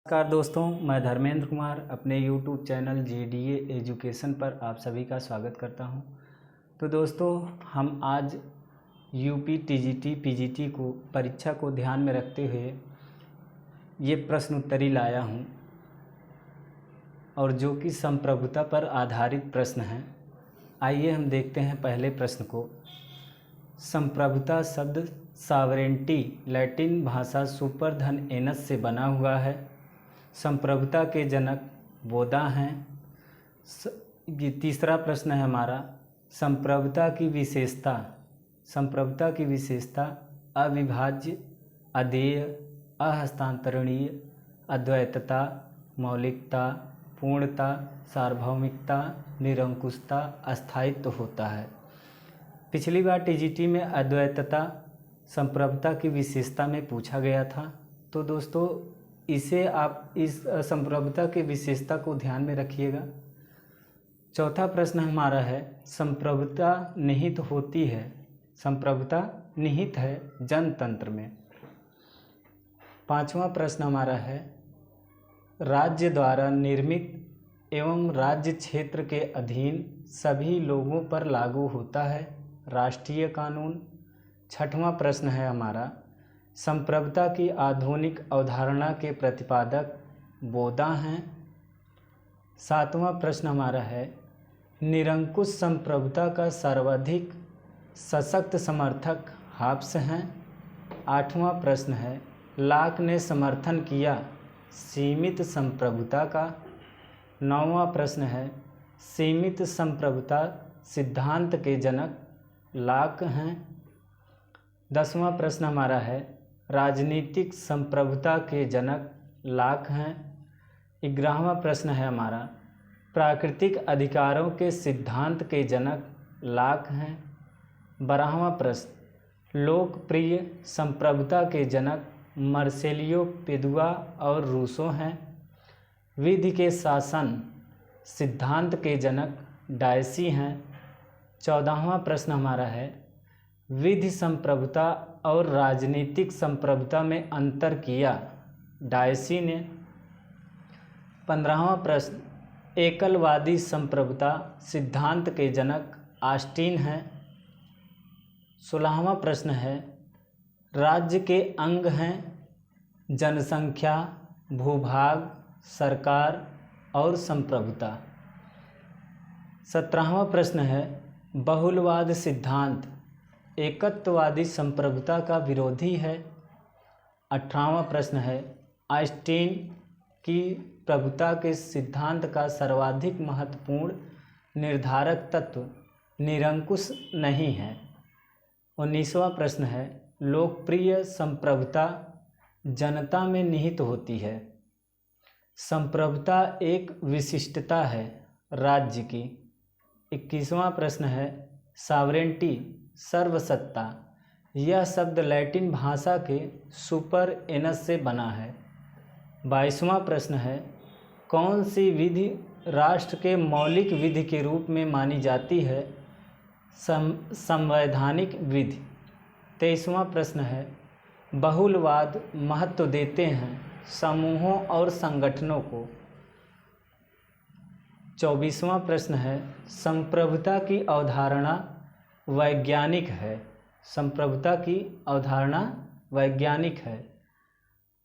नमस्कार दोस्तों, मैं धर्मेंद्र कुमार अपने YouTube चैनल JDA एजुकेशन पर आप सभी का स्वागत करता हूं। तो दोस्तों, हम आज UP TGT PGT को परीक्षा को ध्यान में रखते हुए ये प्रश्न उत्तरी लाया हूं, और जो कि संप्रभुता पर आधारित प्रश्न हैं। आइए हम देखते हैं पहले प्रश्न को। संप्रभुता शब्द सॉवरेंटी लैटिन भाषा सुपर धन एनस से बना हुआ है। संप्रभुता के जनक बोधा हैं। ये तीसरा प्रश्न है हमारा, संप्रभुता की विशेषता। संप्रभुता की विशेषता अविभाज्य, अदेय, अहस्तांतरणीय, अद्वैतता, मौलिकता, पूर्णता, सार्वभौमिकता, निरंकुशता, अस्थायित्व होता है। पिछली बार TGT में अद्वैतता संप्रभुता की विशेषता में पूछा गया था। तो दोस्तों, इसे आप इस संप्रभुता की विशेषता को ध्यान में रखिएगा। चौथा प्रश्न हमारा है, संप्रभुता निहित होती है। संप्रभुता निहित है जनतंत्र में। पांचवा प्रश्न हमारा है, राज्य द्वारा निर्मित एवं राज्य क्षेत्र के अधीन सभी लोगों पर लागू होता है राष्ट्रीय कानून। छठवां प्रश्न है हमारा, संप्रभुता की आधुनिक अवधारणा के प्रतिपादक बोधा हैं। सातवां प्रश्न हमारा है, निरंकुश संप्रभुता का सर्वाधिक सशक्त समर्थक हाब्स हैं। आठवां प्रश्न है, लॉक ने समर्थन किया सीमित संप्रभुता का। नौवां प्रश्न है, सीमित संप्रभुता सिद्धांत के जनक लॉक हैं। 10वां प्रश्न हमारा है, राजनीतिक संप्रभुता के जनक लॉक हैं। 11वां प्रश्न है हमारा, प्राकृतिक अधिकारों के सिद्धांत के जनक लॉक हैं। 12वां प्रश्न, लोकप्रिय संप्रभुता के जनक मार्सेलियो पेदुआ और रूसो हैं। विधि के शासन सिद्धांत के जनक डायसी हैं। 14वां प्रश्न हमारा है, विधि संप्रभुता और राजनीतिक संप्रभुता में अंतर किया डायसी ने। 15वां प्रश्न, एकलवादी संप्रभुता सिद्धांत के जनक ऑस्टिन हैं। 16वां प्रश्न है, राज्य के अंग हैं जनसंख्या, भूभाग, सरकार और संप्रभुता। 17वां प्रश्न है, बहुलवाद सिद्धांत एकत्ववादी संप्रभुता का विरोधी है। 18वां प्रश्न है, ऑस्टिन की प्रभुता के सिद्धांत का सर्वाधिक महत्वपूर्ण निर्धारक तत्व निरंकुश नहीं है। 19वां प्रश्न है, लोकप्रिय संप्रभुता जनता में निहित होती है। संप्रभुता एक विशिष्टता है राज्य की। 21वां प्रश्न है, सॉवरेंटी सर्वसत्ता, यह शब्द लैटिन भाषा के सुपर एनस से बना है। 22वां प्रश्न है, कौन सी विधि राष्ट्र के मौलिक विधि के रूप में मानी जाती है? संवैधानिक विधि। 23वां प्रश्न है, बहुलवाद महत्व देते हैं समूहों और संगठनों को। 24वां प्रश्न है, संप्रभुता की अवधारणा वैज्ञानिक है। संप्रभुता की अवधारणा वैज्ञानिक है।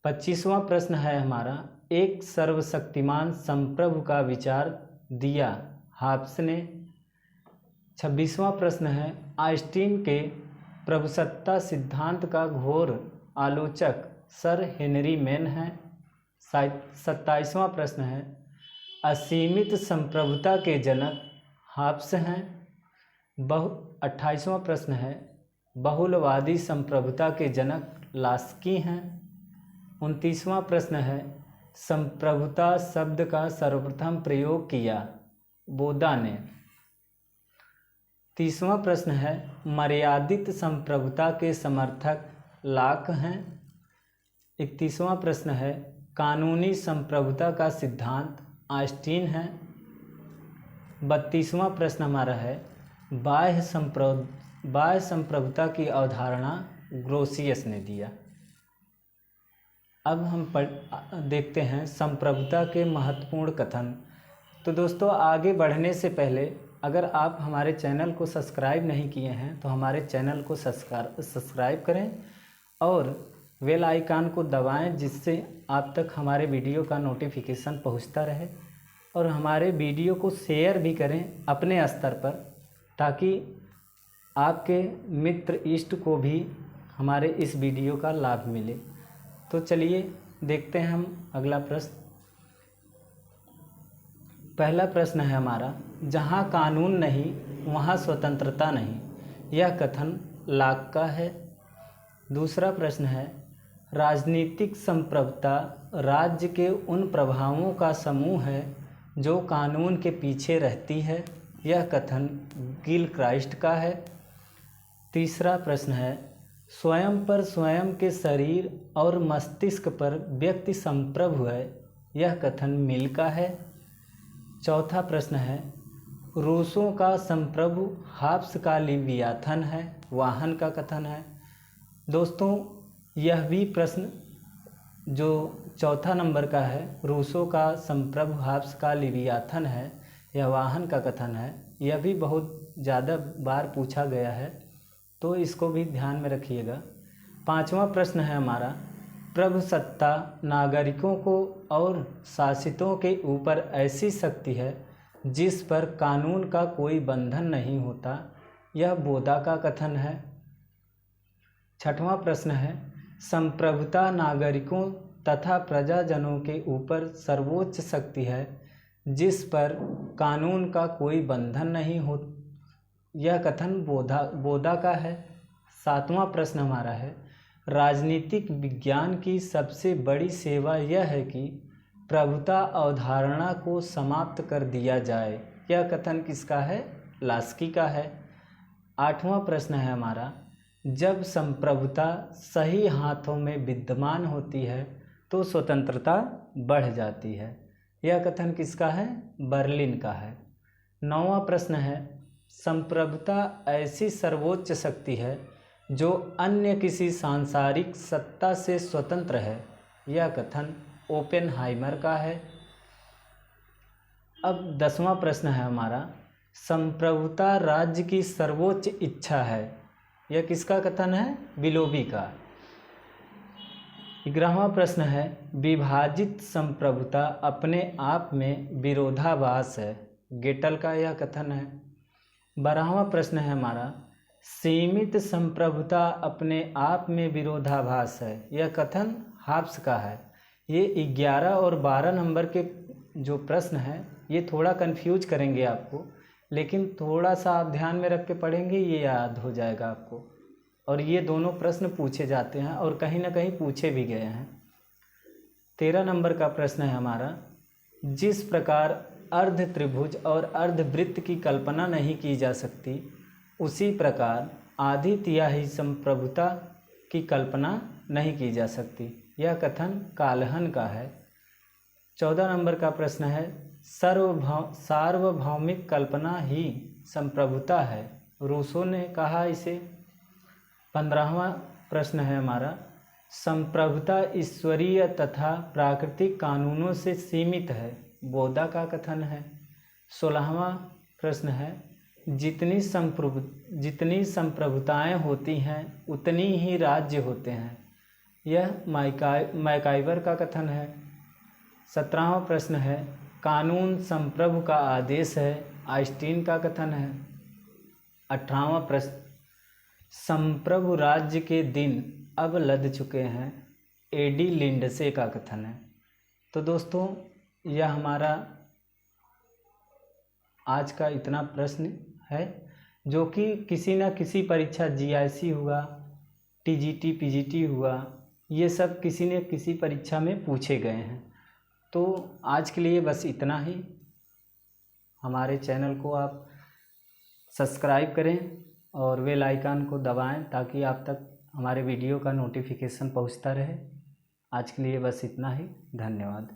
25वां प्रश्न है हमारा, एक सर्वशक्तिमान संप्रभु का विचार दिया हाब्स ने। 26वां प्रश्न है, ऑस्टिन के प्रभुसत्ता सिद्धांत का घोर आलोचक सर हेनरी मैन हैं। 27वां प्रश्न है, असीमित संप्रभुता के जनक हाब्स हैं। 28वां प्रश्न है, बहुलवादी संप्रभुता के जनक लास्की हैं। 29वां प्रश्न है, संप्रभुता शब्द का सर्वप्रथम प्रयोग किया बोधा ने। 30वां प्रश्न है, मर्यादित संप्रभुता के समर्थक लॉक हैं। 31वां प्रश्न है, कानूनी संप्रभुता का सिद्धांत ऑस्टिन है। 32वां प्रश्न हमारा है, बाह्य संप्रभुता की अवधारणा ग्रोसियस ने दिया। अब हम देखते हैं संप्रभुता के महत्वपूर्ण कथन। तो दोस्तों, आगे बढ़ने से पहले अगर आप हमारे चैनल को सब्सक्राइब नहीं किए हैं तो हमारे चैनल को सब्सक्राइब करें और बेल आइकन को दबाएं, जिससे आप तक हमारे वीडियो का नोटिफिकेशन पहुंचता रहे। और हमारे वीडियो को शेयर भी करें अपने स्तर पर, ताकि आपके मित्र इष्ट को भी हमारे इस वीडियो का लाभ मिले। तो चलिए देखते हैं हम अगला प्रश्न। पहला प्रश्न है हमारा, जहाँ कानून नहीं वहाँ स्वतंत्रता नहीं, यह कथन लाक का है। दूसरा प्रश्न है, राजनीतिक संप्रभुता राज्य के उन प्रभावों का समूह है जो कानून के पीछे रहती है, यह कथन गिलक्राइस्ट का है। तीसरा प्रश्न है, स्वयं पर स्वयं के शरीर और मस्तिष्क पर व्यक्ति संप्रभु है, यह कथन मिल का है। चौथा प्रश्न है, रूसों का संप्रभु हाब्स का लिवियाथन है, वाहन का कथन है। दोस्तों, यह भी प्रश्न जो चौथा नंबर का है, रूसों का संप्रभु हाब्स का लिवियाथन है, यह वाहन का कथन है, यह भी बहुत ज़्यादा बार पूछा गया है, तो इसको भी ध्यान में रखिएगा। पांचवा प्रश्न है हमारा, प्रभुसत्ता नागरिकों को और शासितों के ऊपर ऐसी शक्ति है जिस पर कानून का कोई बंधन नहीं होता, यह बोधा का कथन है। छठवां प्रश्न है, संप्रभुता नागरिकों तथा प्रजाजनों के ऊपर सर्वोच्च शक्ति है जिस पर कानून का कोई बंधन नहीं हो, यह कथन बोधा का है। सातवां प्रश्न हमारा है, राजनीतिक विज्ञान की सबसे बड़ी सेवा यह है कि प्रभुता अवधारणा को समाप्त कर दिया जाए, यह कथन किसका है? लास्की का है। आठवां प्रश्न है हमारा, जब संप्रभुता सही हाथों में विद्यमान होती है तो स्वतंत्रता बढ़ जाती है, यह कथन किसका है? बर्लिन का है। नौवां प्रश्न है, संप्रभुता ऐसी सर्वोच्च शक्ति है जो अन्य किसी सांसारिक सत्ता से स्वतंत्र है, यह कथन ओपेनहाइमर का है। अब 10वां प्रश्न है हमारा, संप्रभुता राज्य की सर्वोच्च इच्छा है, यह किसका कथन है? बिलोबी का। 11वां प्रश्न है, विभाजित संप्रभुता अपने आप में विरोधाभास है, गेटल का यह कथन है। 12वां प्रश्न है हमारा, सीमित संप्रभुता अपने आप में विरोधाभास है, यह कथन हाब्स का है। ये 11 और 12 नंबर के जो प्रश्न हैं ये थोड़ा कंफ्यूज करेंगे आपको, लेकिन थोड़ा सा आप ध्यान में रख के पढ़ेंगे, ये याद हो जाएगा आपको। और ये दोनों प्रश्न पूछे जाते हैं और कहीं ना कहीं पूछे भी गए हैं। 13 नंबर का प्रश्न है हमारा, जिस प्रकार अर्ध त्रिभुज और अर्धवृत्त की कल्पना नहीं की जा सकती, उसी प्रकार आधी तिहाई संप्रभुता की कल्पना नहीं की जा सकती, यह कथन काल्हन का है। 14 नंबर का प्रश्न है, सार्वभौमिक कल्पना ही संप्रभुता है, रूसो ने कहा इसे। 15वां प्रश्न है हमारा, संप्रभुता ईश्वरीय तथा प्राकृतिक कानूनों से सीमित है, बोधा का कथन है। 16वां प्रश्न है, जितनी संप्रभुताएं होती हैं उतनी ही राज्य होते हैं, यह मैकाइवर का कथन है। 17वां प्रश्न है, कानून संप्रभु का आदेश है, आइंस्टीन का कथन है। 18वां प्रश्न, संप्रभु राज्य के दिन अब लद चुके हैं, एडी लिंडसे का कथन है। तो दोस्तों, यह हमारा आज का इतना प्रश्न है जो कि किसी न किसी परीक्षा जीआईसी हुआ, टीजीटी, पीजीटी हुआ, ये सब किसी न किसी परीक्षा में पूछे गए हैं। तो आज के लिए बस इतना ही। हमारे चैनल को आप सब्सक्राइब करें और बेल आइकन को दबाएं ताकि आप तक हमारे वीडियो का नोटिफिकेशन पहुंचता रहे। आज के लिए बस इतना ही। धन्यवाद।